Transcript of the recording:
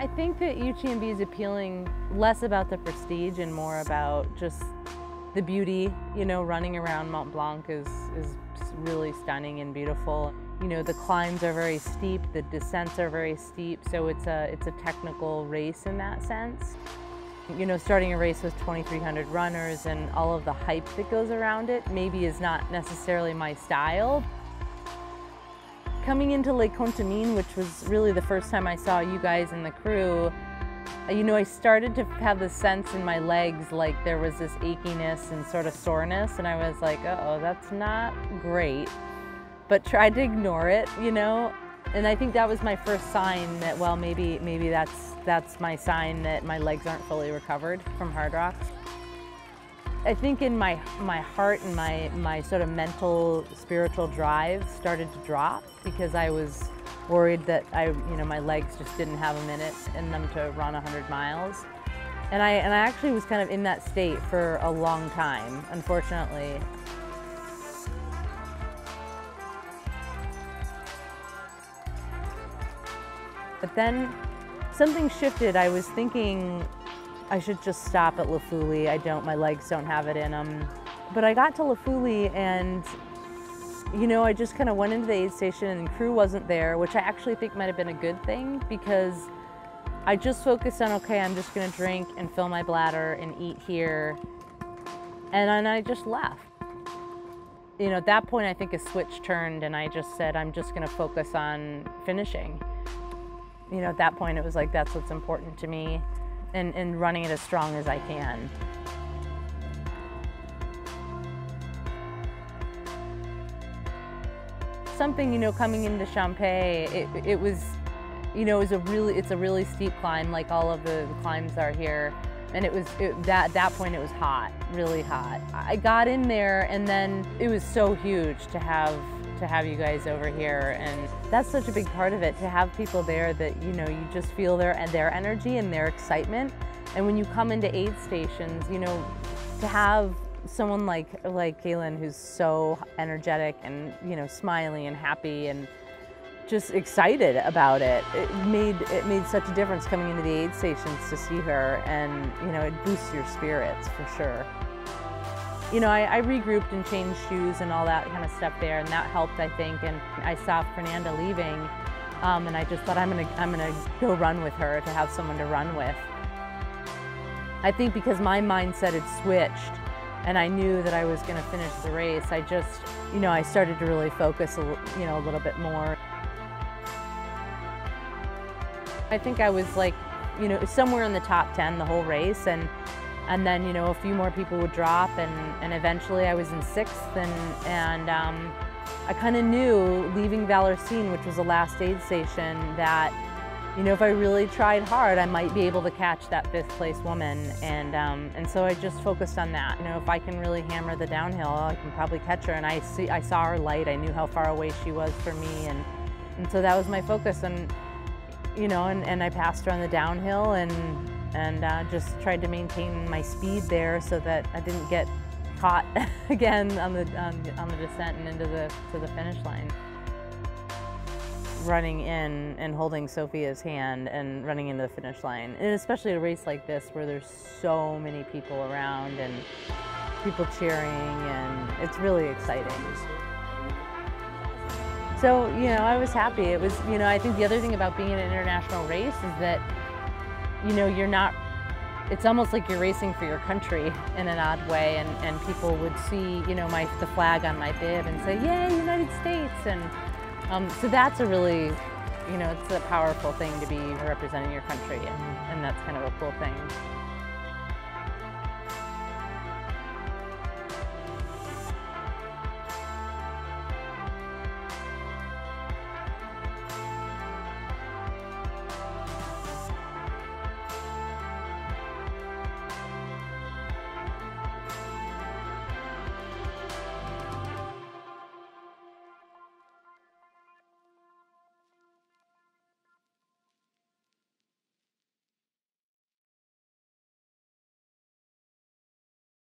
I think that UTMB is appealing less about the prestige and more about just the beauty. You know, running around Mont Blanc is really stunning and beautiful. You know, the climbs are very steep, the descents are very steep, so it's a technical race in that sense. You know, starting a race with 2,300 runners and all of the hype that goes around it maybe is not necessarily my style. Coming into Lake Contamine, which was really the first time I saw you guys and the crew, you know, I started to have the sense in my legs like there was this achiness and sort of soreness, and I was like, uh-oh, that's not great, but tried to ignore it, you know. And I think that was my first sign that, well, maybe that's my sign that my legs aren't fully recovered from Hardrock. I think in my heart and my sort of mental, spiritual drive started to drop because I was worried that my legs just didn't have a minute in them to run 100 miles. And I actually was kind of in that state for a long time, unfortunately. But then something shifted. I was thinking I should just stop at Lafoulie. My legs don't have it in them. But I got to Lafoulie and, you know, I just kind of went into the aid station and the crew wasn't there, which I actually think might have been a good thing because I just focused on, okay, I'm just gonna drink and fill my bladder and eat here. And then I just left. You know, at that point, I think a switch turned and I just said, I'm just gonna focus on finishing. You know, at that point, it was like, that's what's important to me, and running it as strong as I can. Something, you know, coming into Champay, it was, you know, it's a really steep climb, like all of the climbs are here. And at that point, it was hot, really hot. I got in there, and then it was so huge to have you guys over here, and that's such a big part of it, to have people there that, you know, you just feel their energy and their excitement. And when you come into aid stations, you know, to have someone like Kalen, who's so energetic and, you know, smiling and happy and just excited about it, it made such a difference coming into the aid stations to see her, and, you know, it boosts your spirits for sure. You know, I regrouped and changed shoes and all that kind of stuff there, and that helped, I think. And I saw Fernanda leaving, and I just thought I'm gonna go run with her, to have someone to run with. I think because my mindset had switched, and I knew that I was gonna finish the race, I just, you know, I started to really focus, you know, a little bit more. I think I was like, you know, somewhere in the top 10 the whole race, and then, you know, a few more people would drop, and eventually I was in 6th, and I kind of knew, leaving Valersine, which was the last aid station, that, you know, if I really tried hard, I might be able to catch that 5th place woman, and so I just focused on that. You know, if I can really hammer the downhill, I can probably catch her, and I saw her light. I knew how far away she was from me, and so that was my focus, and, you know, and I passed her on the downhill, and just tried to maintain my speed there so that I didn't get caught again on the descent and to the finish line. Running in and holding Sophia's hand and running into the finish line, and especially a race like this where there's so many people around and people cheering, and it's really exciting. So, you know, I was happy. It was, you know, I think the other thing about being in an international race is that, you know, it's almost like you're racing for your country in an odd way, and people would see, you know, the flag on my bib and say, yay, United States, and so that's a really, you know, it's a powerful thing to be representing your country, and that's kind of a cool thing.